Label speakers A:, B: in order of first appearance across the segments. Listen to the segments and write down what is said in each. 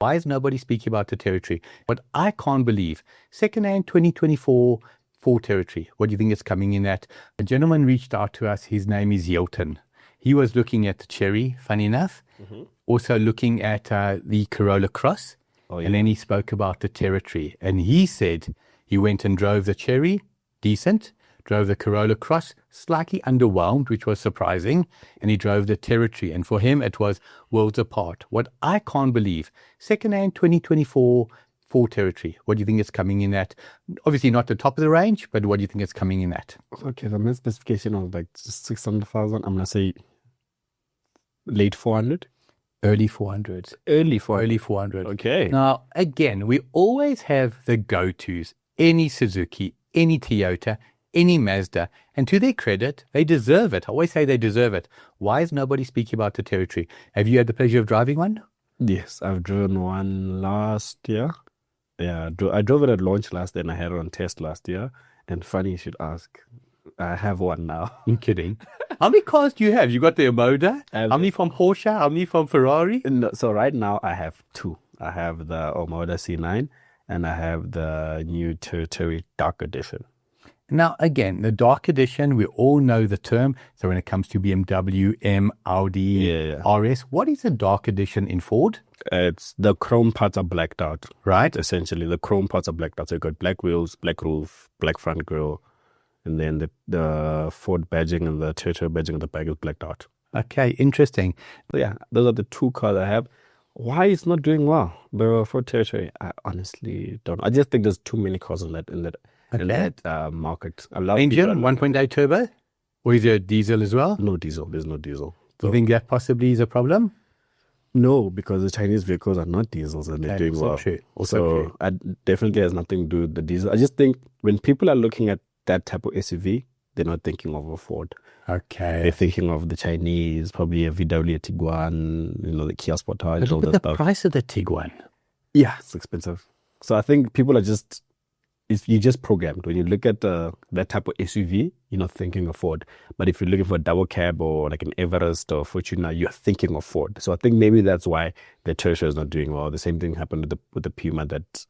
A: Why is nobody speaking about the territory? What I can't believe, second-hand 2024 Ford Territory. What do you think is coming in at? A gentleman reached out to us. His name is Hilton. He was looking at the Chery, funny enough, also looking at the Corolla Cross, and then he spoke about the Territory. And he said he went and drove the Chery, decent, drove the Corolla Cross, slightly underwhelmed, which was surprising, and he drove the Territory. And for him, it was worlds apart. What I can't believe, second-hand 2024 Ford Territory. What do you think is coming in at? Obviously not the top of the range, but what do you think is coming in at?
B: Okay, the main specification was like 600,000. I'm going to say late 400.
A: Early 400s.
B: Early 400.
A: Early 400.
B: Okay.
A: Now, again, we always have the go-tos. Any Suzuki, any Toyota, any Mazda. And to their credit, they deserve it. I always say they deserve it. Why is nobody speaking about the Territory? Have you had the pleasure of driving one?
B: Yes, I've driven one last year. Yeah, I drove it at launch last year and I had it on test last year. And funny you should ask, I have one now.
A: You're kidding. How many cars do you have? You got the Omoda? How many from Porsche? How many from Ferrari?
B: No, so right now I have two. I have the Omoda C9 and I have the new Territory Dark Edition.
A: Now, again, the Dark Edition, we all know the term. So when it comes to BMW, M, Audi, RS, what is a Dark Edition in Ford?
B: It's the chrome parts are blacked out.
A: Right.
B: Essentially, the chrome parts are blacked out. So you got black wheels, black roof, black front grille, and then the Ford badging and the Territory badging at the back is blacked out.
A: Okay, interesting.
B: So yeah, those are the two cars I have. Why it's not doing well? The Ford Territory, I honestly don't know. I just think there's too many cars in that market. I love
A: engine, 1.8 turbo? Or is there a diesel as well?
B: No diesel. There's no diesel.
A: Do you think that possibly is a problem?
B: No, because the Chinese vehicles are not diesels and they're doing well.
A: True.
B: So it definitely has nothing to do with the diesel. I just think when people are looking at that type of SUV, they're not thinking of a Ford.
A: Okay.
B: They're thinking of the Chinese, probably a VW Tiguan, the Kia Sportage, all that
A: the
B: stuff.
A: price of the Tiguan.
B: Yeah, it's expensive. So I think people are just, if you just programmed, when you look at that type of SUV, you're not thinking of Ford. But if you're looking for a double cab or like an Everest or Fortuner, you're thinking of Ford. So I think maybe that's why the Territory is not doing well. The same thing happened with the Puma that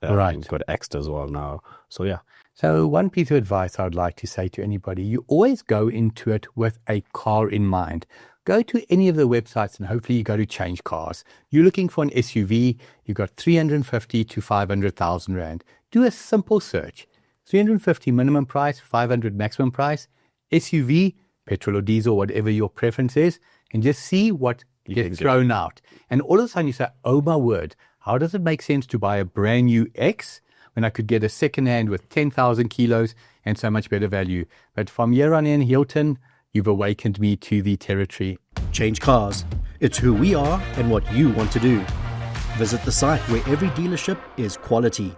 B: got axed as well now. So yeah.
A: So one piece of advice I would like to say to anybody, you always go into it with a car in mind. Go to any of the websites and hopefully you go to ChangeCars. You're looking for an SUV, you've got 350 to 500,000 Rand. Do a simple search. 350 minimum price, 500 maximum price, SUV, petrol or diesel, whatever your preference is, and just see what gets thrown out. And all of a sudden you say, oh my word, how does it make sense to buy a brand new X when I could get a second hand with 10,000 kilos and so much better value? But from here on in, Hilton, you've awakened me to the Territory.
C: Change Cars. It's who we are and what you want to do. Visit the site where every dealership is quality.